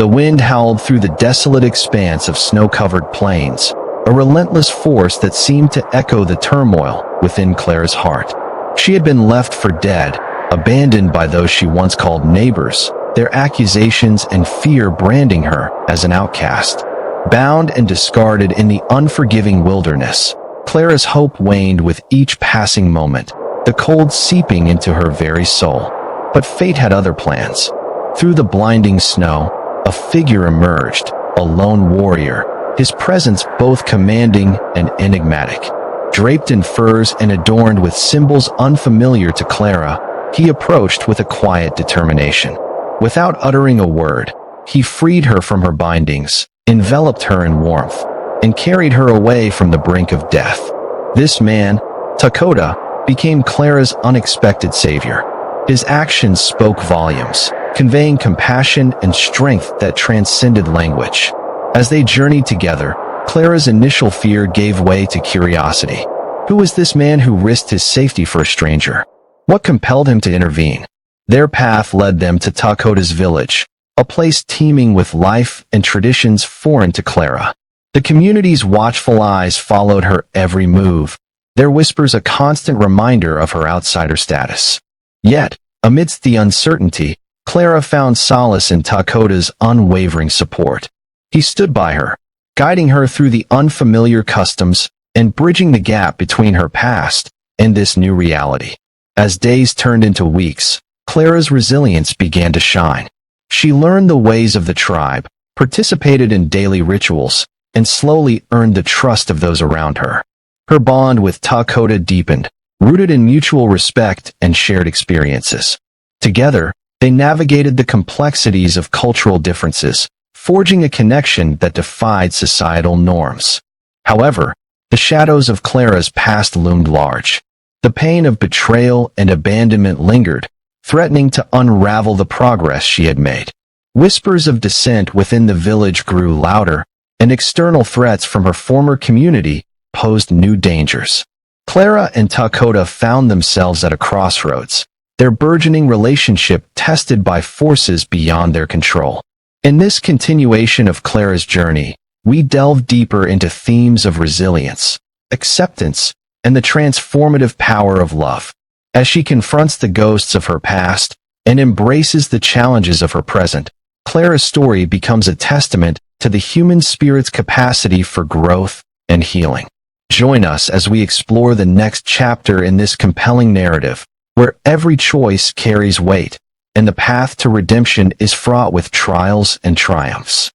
The wind howled through the desolate expanse of snow-covered plains, a relentless force that seemed to echo the turmoil within Clara's heart. She had been left for dead, abandoned by those she once called neighbors, their accusations and fear branding her as an outcast. Bound and discarded in the unforgiving wilderness, Clara's hope waned with each passing moment, the cold seeping into her very soul. But fate had other plans. Through the blinding snow, a figure emerged, a lone warrior, his presence both commanding and enigmatic. Draped in furs and adorned with symbols unfamiliar to Clara, he approached with a quiet determination. Without uttering a word, he freed her from her bindings, enveloped her in warmth, and carried her away from the brink of death. This man, Takoda, became Clara's unexpected savior. His actions spoke volumes, conveying compassion and strength that transcended language. As they journeyed together, Clara's initial fear gave way to curiosity. Who was this man who risked his safety for a stranger? What compelled him to intervene? Their path led them to Takoda's village, a place teeming with life and traditions foreign to Clara. The community's watchful eyes followed her every move, their whispers a constant reminder of her outsider status. Yet, amidst the uncertainty, Clara found solace in Takoda's unwavering support. He stood by her, guiding her through the unfamiliar customs and bridging the gap between her past and this new reality. As days turned into weeks, Clara's resilience began to shine. She learned the ways of the tribe, participated in daily rituals, and slowly earned the trust of those around her. Her bond with Takoda deepened, rooted in mutual respect and shared experiences. Together, they navigated the complexities of cultural differences, forging a connection that defied societal norms. However, the shadows of Clara's past loomed large. The pain of betrayal and abandonment lingered, threatening to unravel the progress she had made. Whispers of dissent within the village grew louder, and external threats from her former community posed new dangers. Clara and Takoda found themselves at a crossroads, their burgeoning relationship tested by forces beyond their control. In this continuation of Clara's journey, we delve deeper into themes of resilience, acceptance, and the transformative power of love. As she confronts the ghosts of her past and embraces the challenges of her present, Clara's story becomes a testament to the human spirit's capacity for growth and healing. Join us as we explore the next chapter in this compelling narrative, where every choice carries weight, and the path to redemption is fraught with trials and triumphs.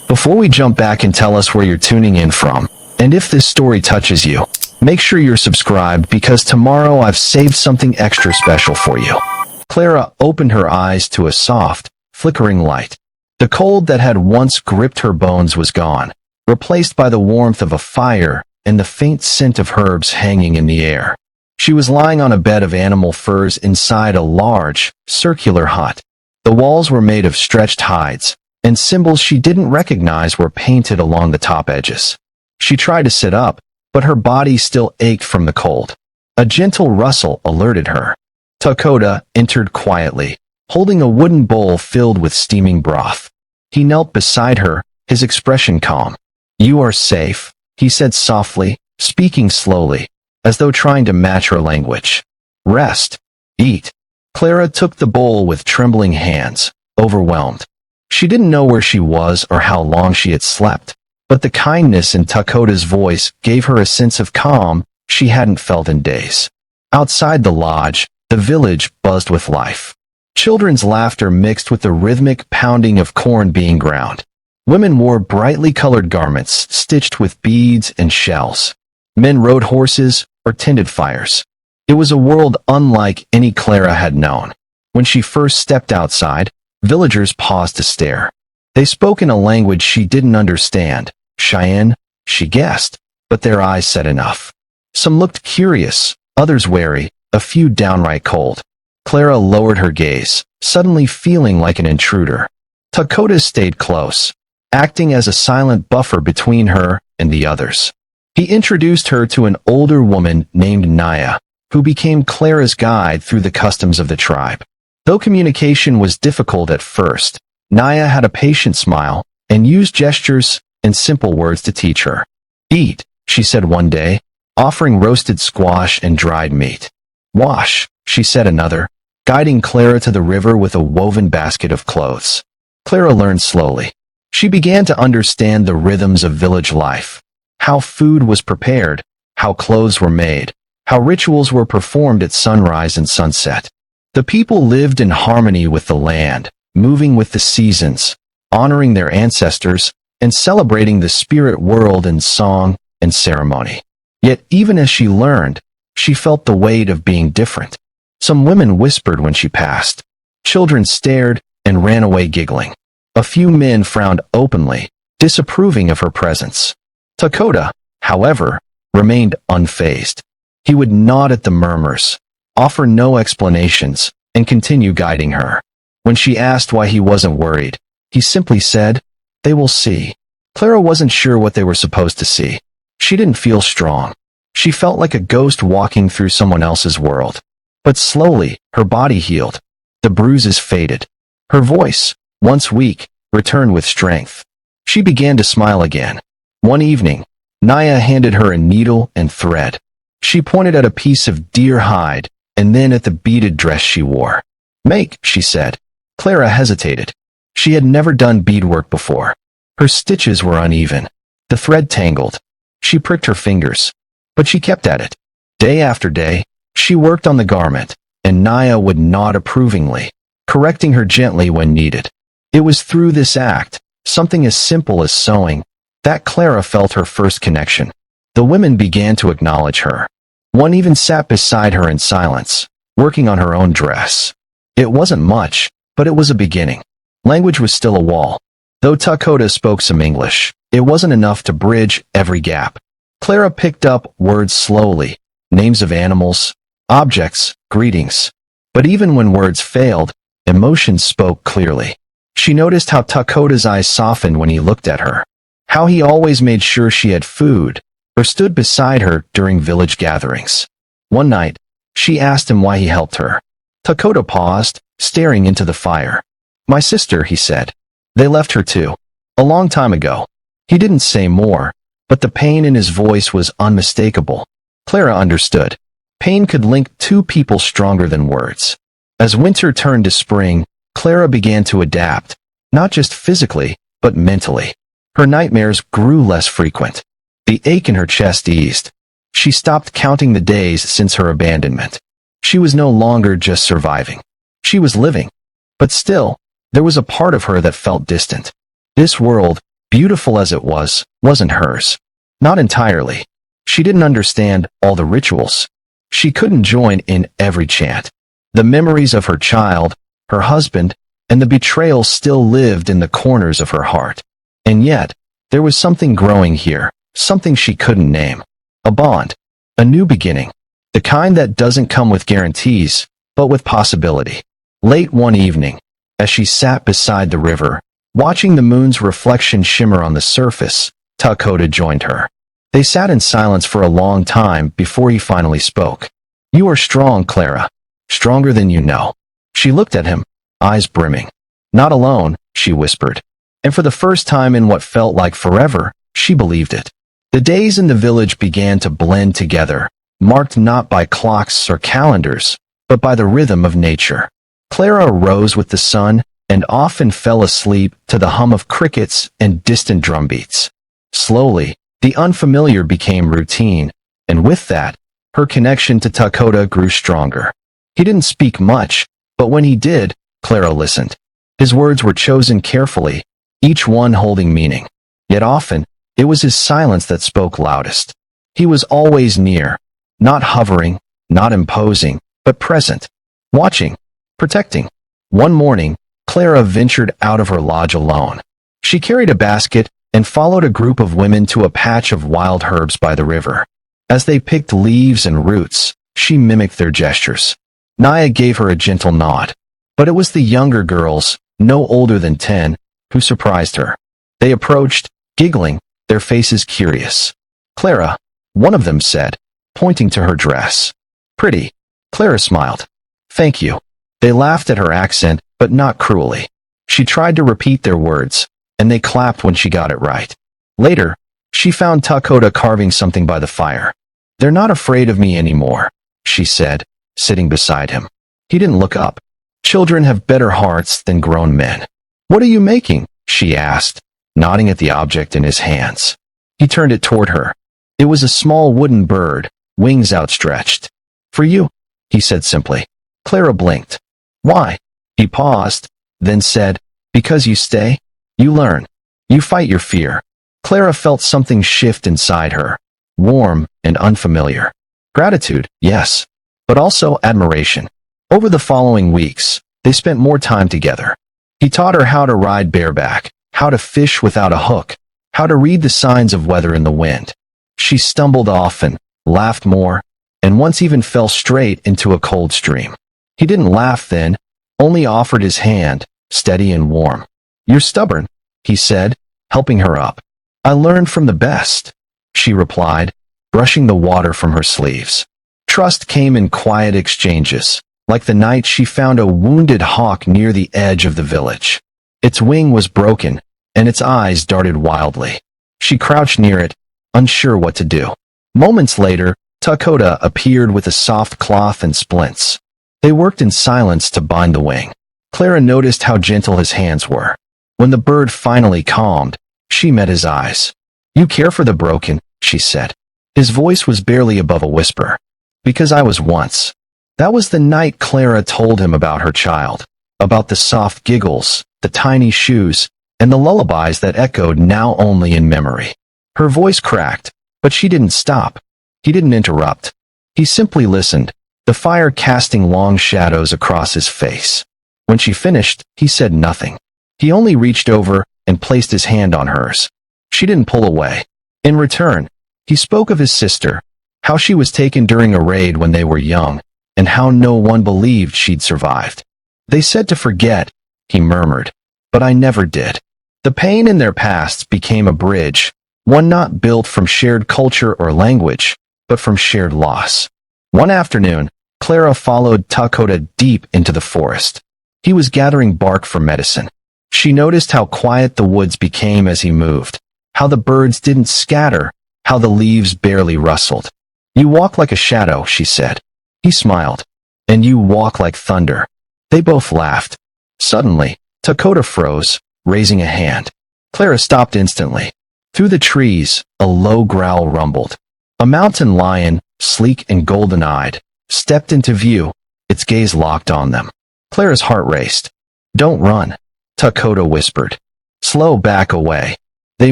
Before we jump back and tell us where you're tuning in from, and if this story touches you, make sure you're subscribed because tomorrow I've saved something extra special for you. Clara opened her eyes to a soft, flickering light. The cold that had once gripped her bones was gone, replaced by the warmth of a fire and the faint scent of herbs hanging in the air. She was lying on a bed of animal furs inside a large, circular hut. The walls were made of stretched hides, and symbols she didn't recognize were painted along the top edges. She tried to sit up, but her body still ached from the cold. A gentle rustle alerted her. Takoda entered quietly, holding a wooden bowl filled with steaming broth. He knelt beside her, his expression calm. "You are safe," he said softly, speaking slowly, as though trying to match her language. "Rest. Eat." Clara took the bowl with trembling hands, overwhelmed. She didn't know where she was or how long she had slept, but the kindness in Takoda's voice gave her a sense of calm she hadn't felt in days. Outside the lodge, the village buzzed with life. Children's laughter mixed with the rhythmic pounding of corn being ground. Women wore brightly colored garments stitched with beads and shells. Men rode horses or tended fires. It was a world unlike any Clara had known. When she first stepped outside, villagers paused to stare. They spoke in a language she didn't understand, Cheyenne, she guessed, but their eyes said enough. Some looked curious, others wary, a few downright cold. Clara lowered her gaze, suddenly feeling like an intruder. Takoda stayed close, acting as a silent buffer between her and the others. He introduced her to an older woman named Naya, who became Clara's guide through the customs of the tribe. Though communication was difficult at first, Naya had a patient smile and used gestures and simple words to teach her. Eat, she said one day, offering roasted squash and dried meat. Wash, she said another, guiding Clara to the river with a woven basket of clothes. Clara learned slowly. She began to understand the rhythms of village life, how food was prepared, how clothes were made, how rituals were performed at sunrise and sunset. The people lived in harmony with the land, moving with the seasons, honoring their ancestors, and celebrating the spirit world in song and ceremony. Yet even as she learned, she felt the weight of being different. Some women whispered when she passed. Children stared and ran away giggling. A few men frowned openly, disapproving of her presence. Takota, however, remained unfazed. He would nod at the murmurs, offer no explanations, and continue guiding her. When she asked why he wasn't worried, he simply said, "They will see." Clara wasn't sure what they were supposed to see. She didn't feel strong. She felt like a ghost walking through someone else's world. But slowly, her body healed. The bruises faded. Her voice, once weak, returned with strength. She began to smile again. One evening, Naya handed her a needle and thread. She pointed at a piece of deer hide, and then at the beaded dress she wore. "Make," she said. Clara hesitated. She had never done beadwork before. Her stitches were uneven. The thread tangled. She pricked her fingers. But she kept at it. Day after day, she worked on the garment, and Naya would nod approvingly, correcting her gently when needed. It was through this act, something as simple as sewing, that Clara felt her first connection. The women began to acknowledge her. One even sat beside her in silence, working on her own dress. It wasn't much, but it was a beginning. Language was still a wall. Though Takota spoke some English, it wasn't enough to bridge every gap. Clara picked up words slowly, names of animals, objects, greetings. But even when words failed, emotions spoke clearly. She noticed how Takota's eyes softened when he looked at her, how he always made sure she had food, or stood beside her during village gatherings. One night, she asked him why he helped her. Takota paused, staring into the fire. "My sister," he said. "They left her too. A long time ago." He didn't say more, but the pain in his voice was unmistakable. Clara understood. Pain could link two people stronger than words. As winter turned to spring, Clara began to adapt, not just physically, but mentally. Her nightmares grew less frequent. The ache in her chest eased. She stopped counting the days since her abandonment. She was no longer just surviving. She was living. But still, there was a part of her that felt distant. This world, beautiful as it was, wasn't hers. Not entirely. She didn't understand all the rituals. She couldn't join in every chant. The memories of her child, her husband, and the betrayal still lived in the corners of her heart. And yet, there was something growing here, something she couldn't name. A bond. A new beginning. The kind that doesn't come with guarantees, but with possibility. Late one evening, as she sat beside the river, watching the moon's reflection shimmer on the surface, Takota joined her. They sat in silence for a long time before he finally spoke. "You are strong, Clara. Stronger than you know." She looked at him, eyes brimming. "Not alone," she whispered. And for the first time in what felt like forever, she believed it. The days in the village began to blend together, marked not by clocks or calendars, but by the rhythm of nature. Clara rose with the sun and often fell asleep to the hum of crickets and distant drumbeats. Slowly, the unfamiliar became routine, and with that, her connection to Takota grew stronger. He didn't speak much, but when he did, Clara listened. His words were chosen carefully, each one holding meaning. Yet often, it was his silence that spoke loudest. He was always near, not hovering, not imposing, but present, watching, protecting. One morning, Clara ventured out of her lodge alone. She carried a basket and followed a group of women to a patch of wild herbs by the river. As they picked leaves and roots, she mimicked their gestures. Naya gave her a gentle nod. But it was the younger girls, no older than 10, who surprised her. They approached, giggling, their faces curious. "Clara," one of them said, pointing to her dress. "Pretty." Clara smiled. "Thank you." They laughed at her accent, but not cruelly. She tried to repeat their words, and they clapped when she got it right. Later, she found Takoda carving something by the fire. "They're not afraid of me anymore," she said, sitting beside him. He didn't look up. "Children have better hearts than grown men." "What are you making?" she asked, nodding at the object in his hands. He turned it toward her. It was a small wooden bird, wings outstretched. "For you," he said simply. Clara blinked. "Why?" He paused, then said, "Because you stay, you learn, you fight your fear." Clara felt something shift inside her, warm and unfamiliar. Gratitude, yes, but also admiration. Over the following weeks, they spent more time together. He taught her how to ride bareback, how to fish without a hook, how to read the signs of weather in the wind. She stumbled often, laughed more, and once even fell straight into a cold stream. He didn't laugh then, only offered his hand, steady and warm. "You're stubborn," he said, helping her up. "I learned from the best," she replied, brushing the water from her sleeves. Trust came in quiet exchanges, like the night she found a wounded hawk near the edge of the village. Its wing was broken, and its eyes darted wildly. She crouched near it, unsure what to do. Moments later, Takoda appeared with a soft cloth and splints. They worked in silence to bind the wing. Clara noticed how gentle his hands were. When the bird finally calmed, she met his eyes. "You care for the broken," she said. His voice was barely above a whisper. "Because I was once." That was the night Clara told him about her child, about the soft giggles, the tiny shoes, and the lullabies that echoed now only in memory. Her voice cracked, but she didn't stop. He didn't interrupt. He simply listened, the fire casting long shadows across his face. When she finished, he said nothing. He only reached over and placed his hand on hers. She didn't pull away. In return, he spoke of his sister, how she was taken during a raid when they were young, and how no one believed she'd survived. "They said to forget," he murmured, "but I never did." The pain in their pasts became a bridge, one not built from shared culture or language, but from shared loss. One afternoon, Clara followed Takoda deep into the forest. He was gathering bark for medicine. She noticed how quiet the woods became as he moved, how the birds didn't scatter, how the leaves barely rustled. "You walk like a shadow," she said. He smiled. "And you walk like thunder." They both laughed. Suddenly, Takoda froze, raising a hand. Clara stopped instantly. Through the trees, a low growl rumbled. A mountain lion, sleek and golden-eyed, stepped into view, its gaze locked on them. Clara's heart raced. "Don't run," Takoda whispered. "Slow back away." They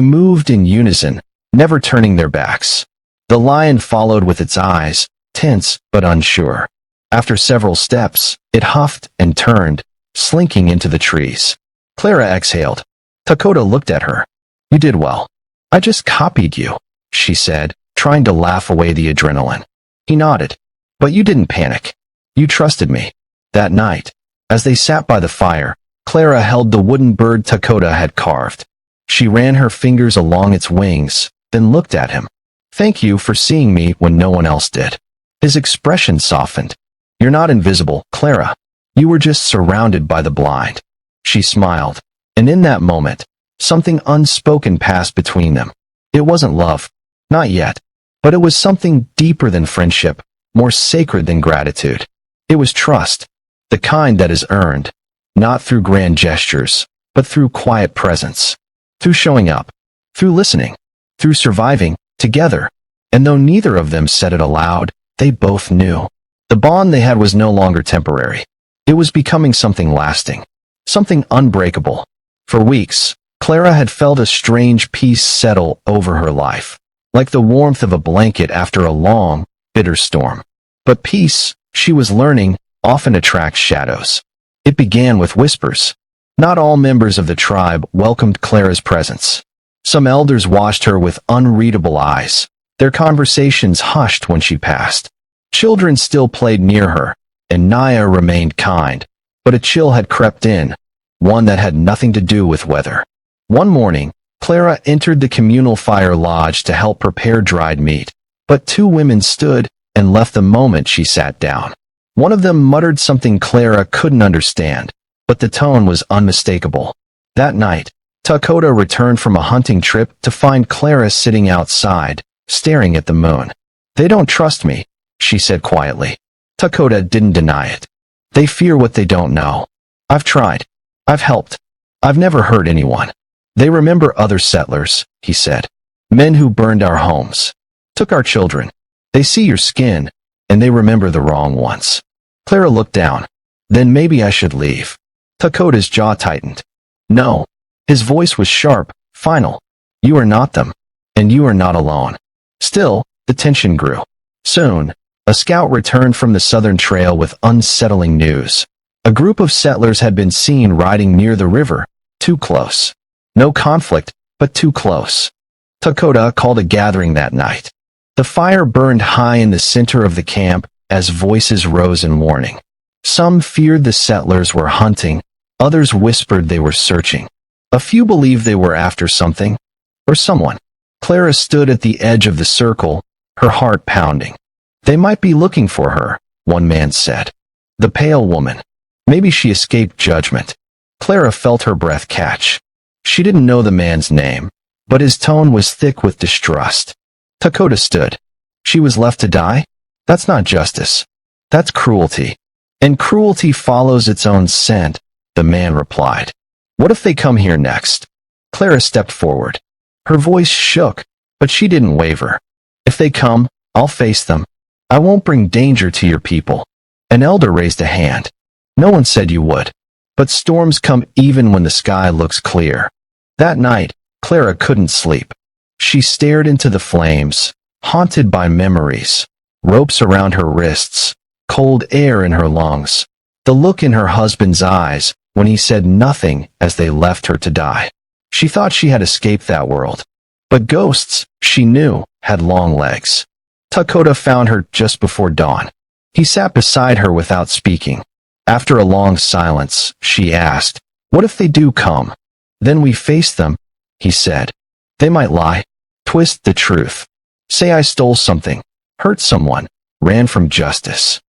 moved in unison, never turning their backs. The lion followed with its eyes, tense but unsure. After several steps, it huffed and turned, slinking into the trees. Clara exhaled. Takoda looked at her. "You did well. I just copied you," she said, trying to laugh away the adrenaline. He nodded. "But you didn't panic. You trusted me." That night, as they sat by the fire, Clara held the wooden bird Takoda had carved. She ran her fingers along its wings, then looked at him. "Thank you for seeing me when no one else did." His expression softened. "You're not invisible, Clara. You were just surrounded by the blind." She smiled, and in that moment, something unspoken passed between them. It wasn't love. Not yet. But it was something deeper than friendship, more sacred than gratitude. It was trust, the kind that is earned, not through grand gestures, but through quiet presence, through showing up, through listening, through surviving, together. And though neither of them said it aloud, they both knew. The bond they had was no longer temporary. It was becoming something lasting, something unbreakable. For weeks, Clara had felt a strange peace settle over her life, like the warmth of a blanket after a long, bitter storm. But peace, she was learning, often attracts shadows. It began with whispers. Not all members of the tribe welcomed Clara's presence. Some elders watched her with unreadable eyes, their conversations hushed when she passed. Children still played near her, and Naya remained kind, but a chill had crept in, one that had nothing to do with weather. One morning, Clara entered the communal fire lodge to help prepare dried meat, but two women stood and left the moment she sat down. One of them muttered something Clara couldn't understand, but the tone was unmistakable. That night, Dakota returned from a hunting trip to find Clara sitting outside, staring at the moon. "They don't trust me," she said quietly. Dakota didn't deny it. "They fear what they don't know. I've tried. I've helped. I've never hurt anyone. They remember other settlers," he said. "Men who burned our homes, took our children. They see your skin, and they remember the wrong ones." Clara looked down. "Then maybe I should leave." Dakota's jaw tightened. "No." His voice was sharp, final. "You are not them, and you are not alone." Still, the tension grew. Soon, a scout returned from the southern trail with unsettling news. A group of settlers had been seen riding near the river, too close. No conflict, but too close. Dakota called a gathering that night. The fire burned high in the center of the camp as voices rose in warning. Some feared the settlers were hunting, others whispered they were searching. A few believed they were after something, or someone. Clara stood at the edge of the circle, her heart pounding. "They might be looking for her," one man said. "The pale woman. Maybe she escaped judgment." Clara felt her breath catch. She didn't know the man's name, but his tone was thick with distrust. Dakota stood. "She was left to die? That's not justice. That's cruelty. And cruelty follows its own scent," the man replied. "What if they come here next?" Clara stepped forward. Her voice shook, but she didn't waver. "If they come, I'll face them. I won't bring danger to your people." An elder raised a hand. "No one said you would. But storms come even when the sky looks clear." That night, Clara couldn't sleep. She stared into the flames, haunted by memories, ropes around her wrists, cold air in her lungs, the look in her husband's eyes when he said nothing as they left her to die. She thought she had escaped that world. But ghosts, she knew, had long legs. Dakota found her just before dawn. He sat beside her without speaking. After a long silence, she asked, "What if they do come?" "Then we face them," he said. "They might lie, twist the truth, say I stole something, hurt someone, ran from justice."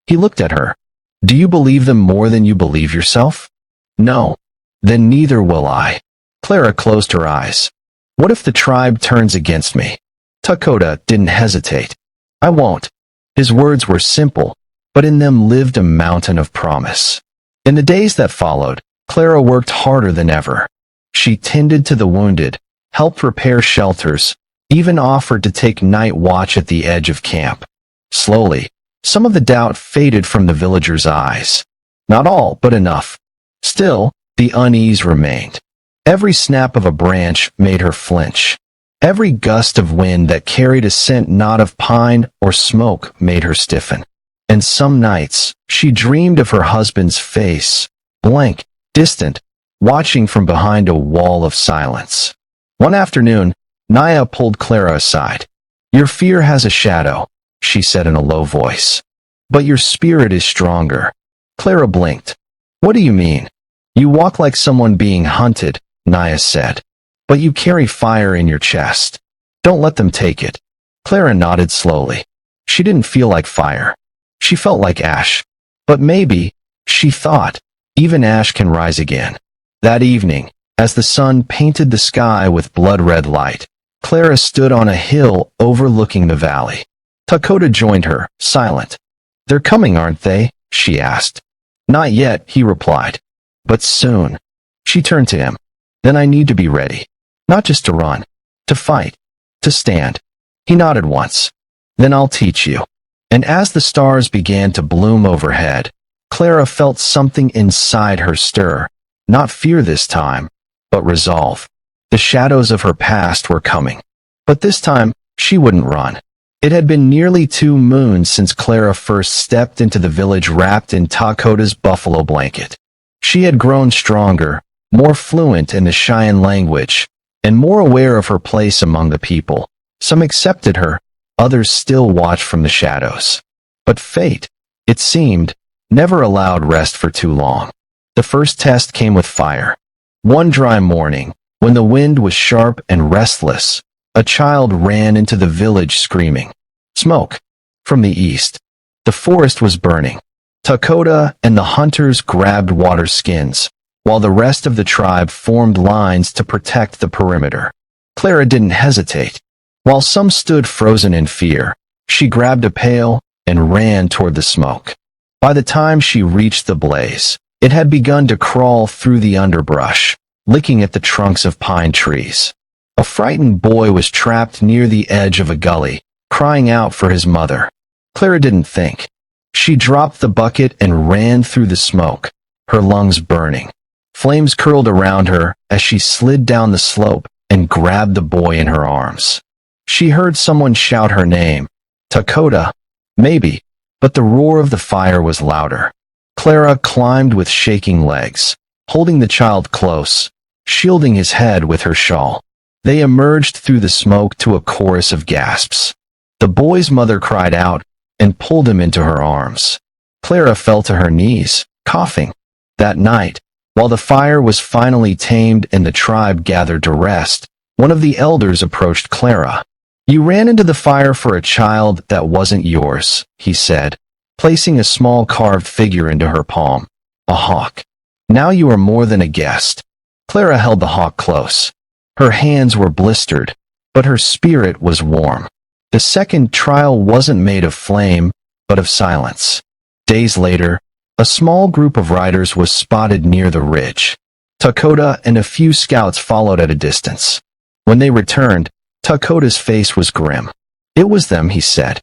He looked at her. "Do you believe them more than you believe yourself?" "No." "Then neither will I." Clara closed her eyes. "What if the tribe turns against me?" Dakota didn't hesitate. "I won't." His words were simple, but in them lived a mountain of promise. In the days that followed, Clara worked harder than ever. She tended to the wounded, helped repair shelters, even offered to take night watch at the edge of camp. Slowly, some of the doubt faded from the villagers' eyes. Not all, but enough. Still, the unease remained. Every snap of a branch made her flinch. Every gust of wind that carried a scent not of pine or smoke made her stiffen. And some nights, she dreamed of her husband's face, blank, distant, watching from behind a wall of silence. One afternoon, Naya pulled Clara aside. "Your fear has a shadow," she said in a low voice. "But your spirit is stronger." Clara blinked. "What do you mean?" "You walk like someone being hunted," Naya said. "But you carry fire in your chest. Don't let them take it." Clara nodded slowly. She didn't feel like fire. She felt like ash. But maybe, she thought, even ash can rise again. That evening, as the sun painted the sky with blood-red light, Clara stood on a hill overlooking the valley. Dakota joined her, silent. "They're coming, aren't they?" she asked. "Not yet," he replied. "But soon." She turned to him. "Then I need to be ready. Not just to run. To fight. To stand." He nodded once. "Then I'll teach you." And as the stars began to bloom overhead, Clara felt something inside her stir. Not fear this time, but resolve. The shadows of her past were coming. But this time, she wouldn't run. It had been nearly 2 moons since Clara first stepped into the village wrapped in Dakota's buffalo blanket. She had grown stronger, more fluent in the Cheyenne language, and more aware of her place among the people. Some accepted her, others still watched from the shadows. But fate, it seemed, never allowed rest for too long. The first test came with fire. One dry morning, when the wind was sharp and restless, a child ran into the village screaming. Smoke. From the east. The forest was burning. Dakota and the hunters grabbed water skins, while the rest of the tribe formed lines to protect the perimeter. Clara didn't hesitate. While some stood frozen in fear, she grabbed a pail and ran toward the smoke. By the time she reached the blaze, it had begun to crawl through the underbrush, licking at the trunks of pine trees. A frightened boy was trapped near the edge of a gully, crying out for his mother. Clara didn't think. She dropped the bucket and ran through the smoke, her lungs burning. Flames curled around her as she slid down the slope and grabbed the boy in her arms. She heard someone shout her name. Dakota, maybe, but the roar of the fire was louder. Clara climbed with shaking legs, holding the child close, shielding his head with her shawl. They emerged through the smoke to a chorus of gasps. The boy's mother cried out and pulled him into her arms. Clara fell to her knees, coughing. That night, while the fire was finally tamed and the tribe gathered to rest, one of the elders approached Clara. "You ran into the fire for a child that wasn't yours," he said, placing a small carved figure into her palm. "A hawk. Now you are more than a guest." Clara held the hawk close. Her hands were blistered, but her spirit was warm. The second trial wasn't made of flame, but of silence. Days later, a small group of riders was spotted near the ridge. Dakota and a few scouts followed at a distance. When they returned, Dakota's face was grim. "It was them," he said.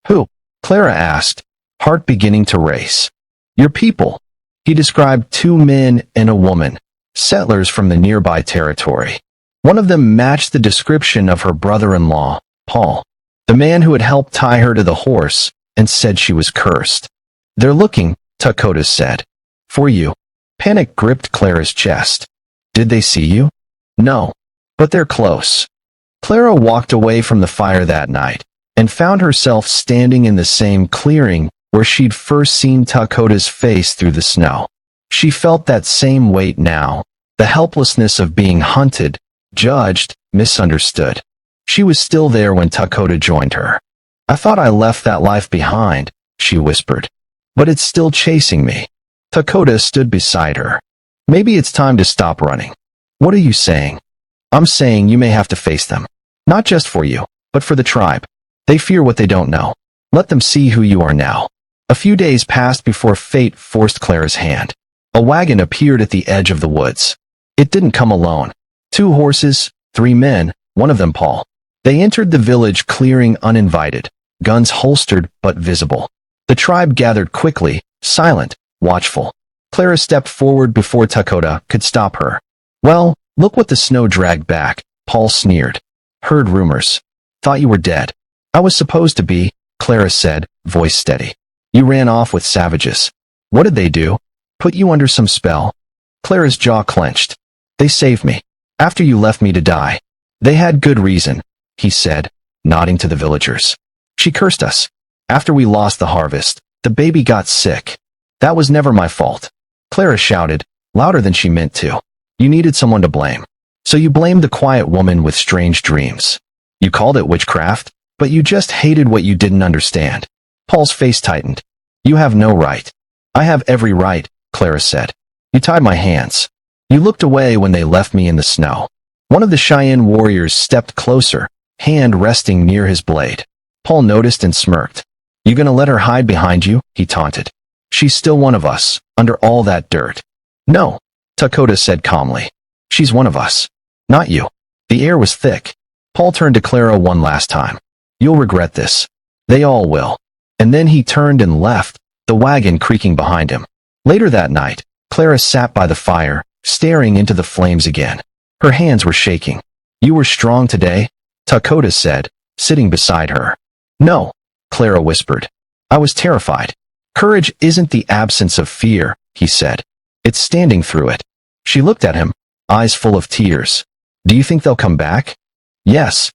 "Who?" Clara asked, heart beginning to race. "Your people." He described 2 men and a woman, settlers from the nearby territory. One of them matched the description of her brother-in-law, Paul, the man who had helped tie her to the horse and said she was cursed. "They're looking," Dakota said. "For you." Panic gripped Clara's chest. "Did they see you?" "No, but they're close." Clara walked away from the fire that night and found herself standing in the same clearing where she'd first seen Dakota's face through the snow. She felt that same weight now, the helplessness of being hunted, judged, misunderstood. She was still there when Dakota joined her. "I thought I left that life behind," she whispered. "But it's still chasing me." Dakota stood beside her. "Maybe it's time to stop running." "What are you saying?" "I'm saying you may have to face them. Not just for you, but for the tribe. They fear what they don't know. Let them see who you are now." A few days passed before fate forced Clara's hand. A wagon appeared at the edge of the woods. It didn't come alone. 2 horses, 3 men, one of them Paul. They entered the village clearing uninvited, guns holstered but visible. The tribe gathered quickly, silent, watchful. Clara stepped forward before Dakota could stop her. "Well, look what the snow dragged back," Paul sneered. "Heard rumors. Thought you were dead." "I was supposed to be," Clara said, voice steady. "You ran off with savages. What did they do? Put you under some spell?" Clara's jaw clenched. "They saved me. After you left me to die." "They had good reason," he said, nodding to the villagers. "She cursed us. After we lost the harvest, the baby got sick. That was never my fault." Clara shouted, louder than she meant to. "You needed someone to blame. So you blamed the quiet woman with strange dreams. You called it witchcraft, but you just hated what you didn't understand." Paul's face tightened. "You have no right." "I have every right," Clara said. "You tied my hands. You looked away when they left me in the snow." One of the Cheyenne warriors stepped closer, hand resting near his blade. Paul noticed and smirked. "You gonna let her hide behind you?" he taunted. "She's still one of us, under all that dirt." "No," Dakota said calmly. "She's one of us. Not you." The air was thick. Paul turned to Clara one last time. "You'll regret this. They all will." And then he turned and left, the wagon creaking behind him. Later that night, Clara sat by the fire, staring into the flames again. Her hands were shaking. "You were strong today," Dakota said, sitting beside her. "No," Clara whispered. "I was terrified." "Courage isn't the absence of fear," he said. "It's standing through it." She looked at him, eyes full of tears. "Do you think they'll come back?" "Yes."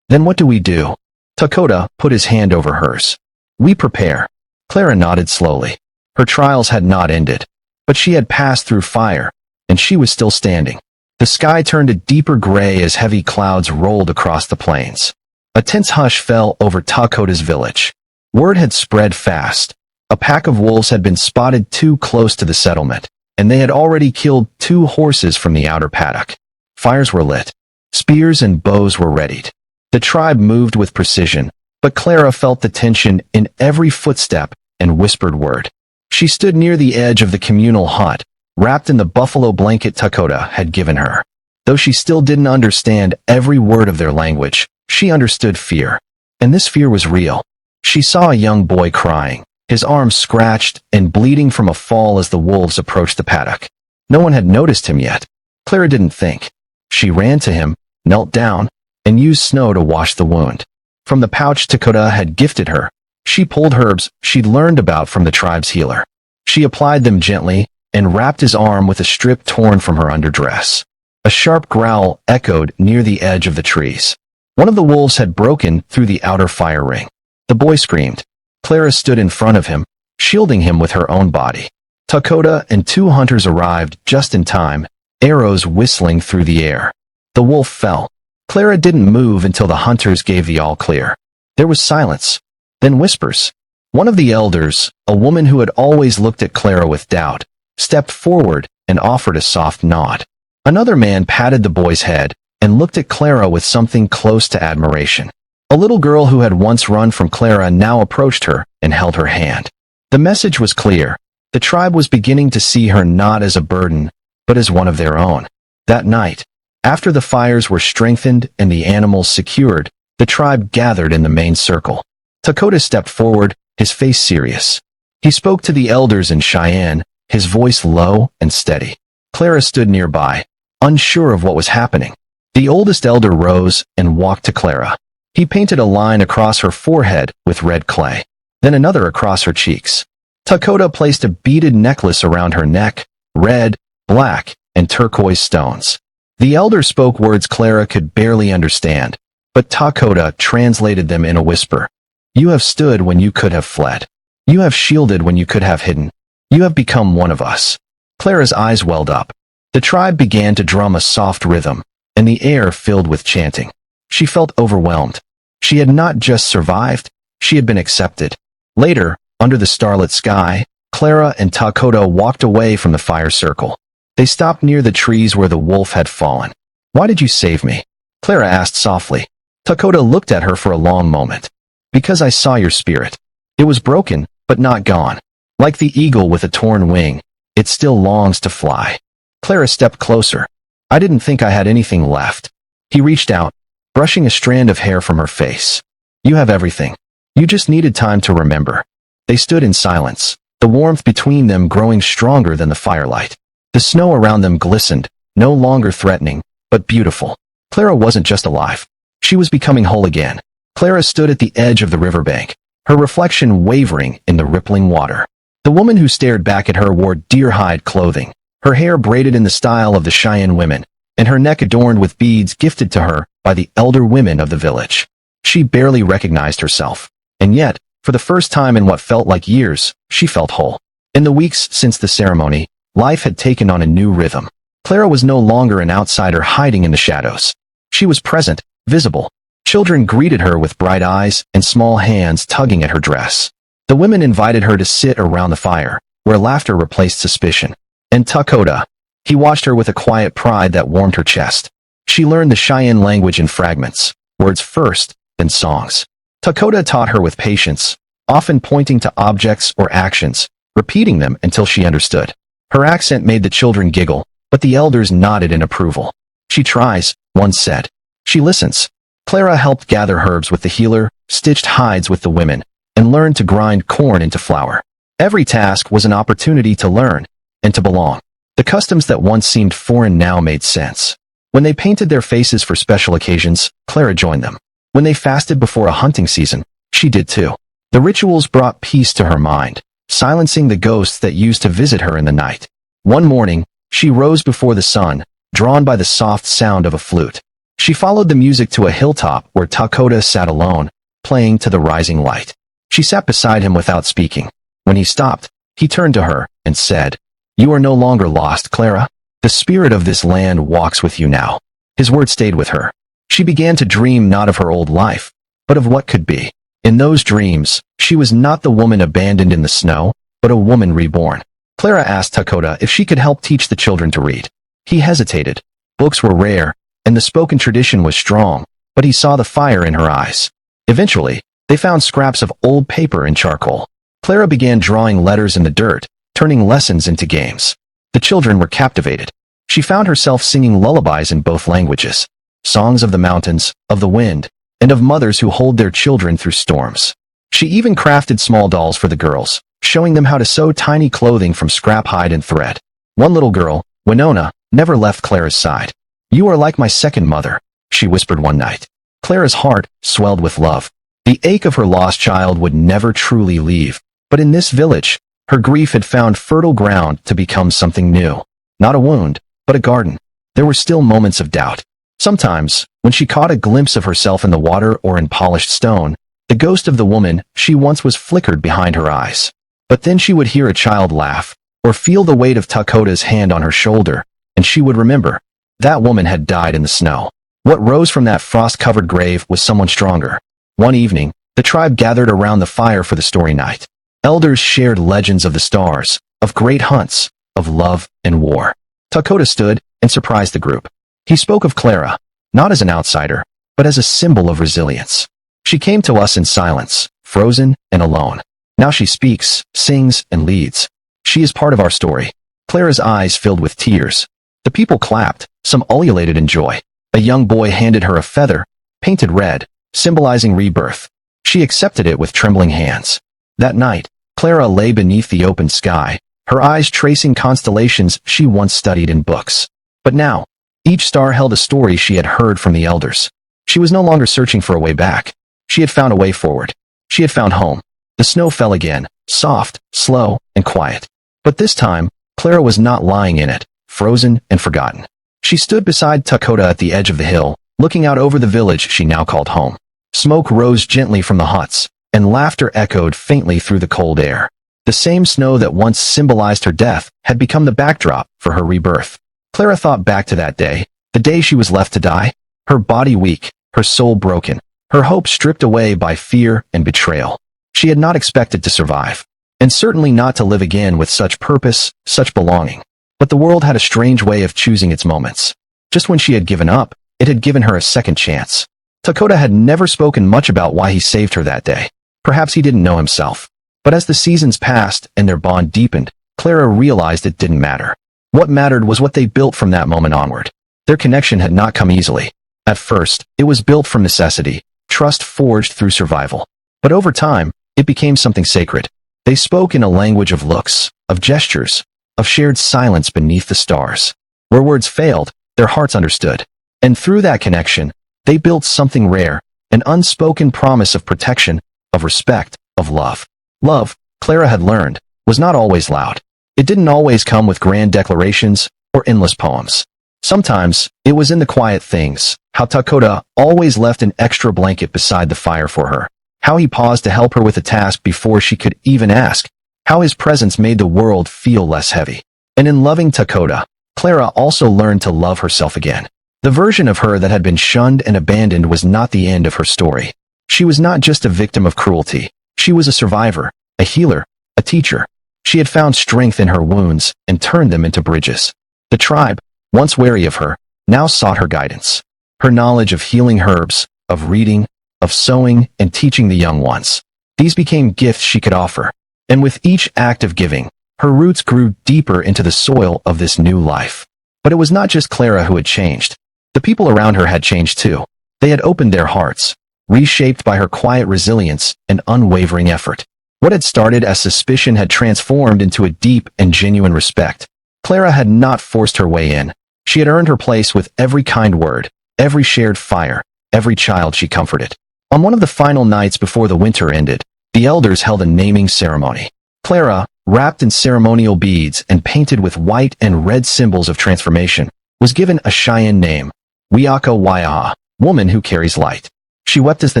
"Then what do we do?" Dakota put his hand over hers. "We prepare." Clara nodded slowly. Her trials had not ended, but she had passed through fire, and she was still standing. The sky turned a deeper gray as heavy clouds rolled across the plains. A tense hush fell over Dakota's village. Word had spread fast. A pack of wolves had been spotted too close to the settlement, and they had already killed 2 horses from the outer paddock. Fires were lit. Spears and bows were readied. The tribe moved with precision, but Clara felt the tension in every footstep and whispered word. She stood near the edge of the communal hut, wrapped in the buffalo blanket Dakota had given her. Though she still didn't understand every word of their language, she understood fear. And this fear was real. She saw a young boy crying, his arms scratched and bleeding from a fall as the wolves approached the paddock. No one had noticed him yet. Clara didn't think. She ran to him, knelt down, and used snow to wash the wound. From the pouch Dakota had gifted her, she pulled herbs she'd learned about from the tribe's healer. She applied them gently and wrapped his arm with a strip torn from her underdress. A sharp growl echoed near the edge of the trees. One of the wolves had broken through the outer fire ring. The boy screamed. Clara stood in front of him, shielding him with her own body. Dakota and 2 hunters arrived just in time, arrows whistling through the air. The wolf fell. Clara didn't move until the hunters gave the all clear. There was silence, then whispers. One of the elders, a woman who had always looked at Clara with doubt, stepped forward and offered a soft nod. Another man patted the boy's head and looked at Clara with something close to admiration. A little girl who had once run from Clara now approached her and held her hand. The message was clear. The tribe was beginning to see her not as a burden, but as one of their own. That night, after the fires were strengthened and the animals secured, the tribe gathered in the main circle. Dakota stepped forward, his face serious. He spoke to the elders in Cheyenne, his voice low and steady. Clara stood nearby, unsure of what was happening. The oldest elder rose and walked to Clara. He painted a line across her forehead with red clay, then another across her cheeks. Dakota placed a beaded necklace around her neck, red, black, and turquoise stones. The elder spoke words Clara could barely understand, but Dakota translated them in a whisper. You have stood when you could have fled. You have shielded when you could have hidden. You have become one of us. Clara's eyes welled up. The tribe began to drum a soft rhythm, and the air filled with chanting. She felt overwhelmed. She had not just survived, she had been accepted. Later, under the starlit sky, Clara and Dakota walked away from the fire circle. They stopped near the trees where the wolf had fallen. Why did you save me? Clara asked softly. Dakota looked at her for a long moment. Because I saw your spirit. It was broken, but not gone. Like the eagle with a torn wing, it still longs to fly. Clara stepped closer. I didn't think I had anything left. He reached out, brushing a strand of hair from her face. You have everything. You just needed time to remember. They stood in silence, the warmth between them growing stronger than the firelight. The snow around them glistened, no longer threatening, but beautiful. Clara wasn't just alive. She was becoming whole again. Clara stood at the edge of the riverbank, her reflection wavering in the rippling water. The woman who stared back at her wore deer-hide clothing, her hair braided in the style of the Cheyenne women, and her neck adorned with beads gifted to her by the elder women of the village. She barely recognized herself, and yet, for the first time in what felt like years, she felt whole. In the weeks since the ceremony, life had taken on a new rhythm. Clara was no longer an outsider hiding in the shadows. She was present, visible. Children greeted her with bright eyes and small hands tugging at her dress. The women invited her to sit around the fire, where laughter replaced suspicion. And Dakota, he watched her with a quiet pride that warmed her chest. She learned the Cheyenne language in fragments, words first, then songs. Dakota taught her with patience, often pointing to objects or actions, repeating them until she understood. Her accent made the children giggle, but the elders nodded in approval. She tries, one said. She listens. Clara helped gather herbs with the healer, stitched hides with the women, and learned to grind corn into flour. Every task was an opportunity to learn and to belong. The customs that once seemed foreign now made sense. When they painted their faces for special occasions, Clara joined them. When they fasted before a hunting season, she did too. The rituals brought peace to her mind, silencing the ghosts that used to visit her in the night. One morning, she rose before the sun, drawn by the soft sound of a flute. She followed the music to a hilltop where Dakota sat alone, playing to the rising light. She sat beside him without speaking. When he stopped, he turned to her and said, You are no longer lost, Clara. The spirit of this land walks with you now. His words stayed with her. She began to dream not of her old life, but of what could be. In those dreams, she was not the woman abandoned in the snow, but a woman reborn. Clara asked Dakota if she could help teach the children to read. He hesitated. Books were rare, and the spoken tradition was strong, but he saw the fire in her eyes. Eventually, they found scraps of old paper and charcoal. Clara began drawing letters in the dirt, turning lessons into games. The children were captivated. She found herself singing lullabies in both languages, songs of the mountains, of the wind, and of mothers who hold their children through storms. She even crafted small dolls for the girls, showing them how to sew tiny clothing from scrap hide and thread. One little girl, Winona, never left Clara's side. "You are like my second mother," she whispered one night. Clara's heart swelled with love. The ache of her lost child would never truly leave, but in this village, her grief had found fertile ground to become something new. Not a wound, but a garden. There were still moments of doubt. Sometimes, when she caught a glimpse of herself in the water or in polished stone, the ghost of the woman she once was flickered behind her eyes. But then she would hear a child laugh, or feel the weight of Dakota's hand on her shoulder, and she would remember. That woman had died in the snow. What rose from that frost-covered grave was someone stronger. One evening, the tribe gathered around the fire for the story night. Elders shared legends of the stars, of great hunts, of love and war. Dakota stood and surprised the group. He spoke of Clara, not as an outsider, but as a symbol of resilience. She came to us in silence, frozen and alone. Now she speaks, sings, and leads. She is part of our story. Clara's eyes filled with tears. The people clapped, some ululated in joy. A young boy handed her a feather, painted red, symbolizing rebirth. She accepted it with trembling hands. That night, Clara lay beneath the open sky, her eyes tracing constellations she once studied in books. But now, each star held a story she had heard from the elders. She was no longer searching for a way back. She had found a way forward. She had found home. The snow fell again, soft, slow, and quiet. But this time, Clara was not lying in it, frozen and forgotten. She stood beside Dakota at the edge of the hill, looking out over the village she now called home. Smoke rose gently from the huts, and laughter echoed faintly through the cold air. The same snow that once symbolized her death had become the backdrop for her rebirth. Clara thought back to that day, the day she was left to die, her body weak, her soul broken, her hope stripped away by fear and betrayal. She had not expected to survive, and certainly not to live again with such purpose, such belonging. But the world had a strange way of choosing its moments. Just when she had given up, it had given her a second chance. Dakota had never spoken much about why he saved her that day. Perhaps he didn't know himself. But as the seasons passed and their bond deepened, Clara realized it didn't matter. What mattered was what they built from that moment onward. Their connection had not come easily. At first, it was built from necessity, trust forged through survival. But over time, it became something sacred. They spoke in a language of looks, of gestures, of shared silence beneath the stars. Where words failed, their hearts understood. And through that connection, they built something rare, an unspoken promise of protection, of respect, of love. Love, Clara had learned, was not always loud. It didn't always come with grand declarations or endless poems. Sometimes, it was in the quiet things, how Dakota always left an extra blanket beside the fire for her, how he paused to help her with a task before she could even ask, how his presence made the world feel less heavy. And in loving Dakota, Clara also learned to love herself again. The version of her that had been shunned and abandoned was not the end of her story. She was not just a victim of cruelty. She was a survivor, a healer, a teacher. She had found strength in her wounds and turned them into bridges. The tribe, once wary of her, now sought her guidance. Her knowledge of healing herbs, of reading, of sewing, and teaching the young ones. These became gifts she could offer. And with each act of giving, her roots grew deeper into the soil of this new life. But it was not just Clara who had changed. The people around her had changed too. They had opened their hearts, reshaped by her quiet resilience and unwavering effort. What had started as suspicion had transformed into a deep and genuine respect. Clara had not forced her way in. She had earned her place with every kind word, every shared fire, every child she comforted. On one of the final nights before the winter ended, the elders held a naming ceremony. Clara, wrapped in ceremonial beads and painted with white and red symbols of transformation, was given a Cheyenne name, Wiaka Waiaha, woman who carries light. She wept as the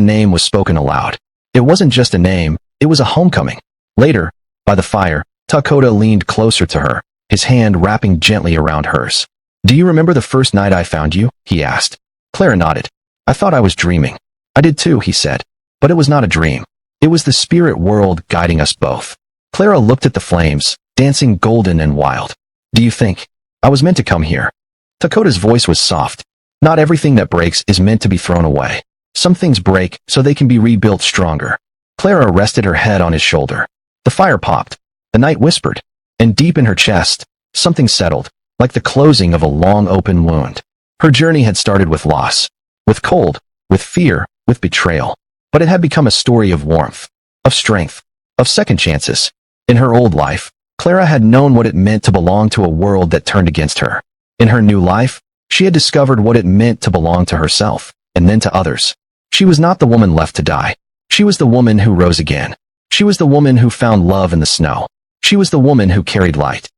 name was spoken aloud. It wasn't just a name, it was a homecoming. Later, by the fire, Dakota leaned closer to her, his hand wrapping gently around hers. "Do you remember the first night I found you?" he asked. Clara nodded. "I thought I was dreaming." "I did too," he said. "But it was not a dream. It was the spirit world guiding us both. Clara looked at the flames, dancing golden and wild. Do you think I was meant to come here? Takota's voice was soft. Not everything that breaks is meant to be thrown away. Some things break so they can be rebuilt stronger. Clara rested her head on his shoulder. The fire popped. The night whispered. And deep in her chest, something settled, like the closing of a long open wound. Her journey had started with loss, with cold, with fear, with betrayal. But it had become a story of warmth, of strength, of second chances. In her old life, Clara had known what it meant to belong to a world that turned against her. In her new life, she had discovered what it meant to belong to herself, and then to others. She was not the woman left to die. She was the woman who rose again. She was the woman who found love in the snow. She was the woman who carried light,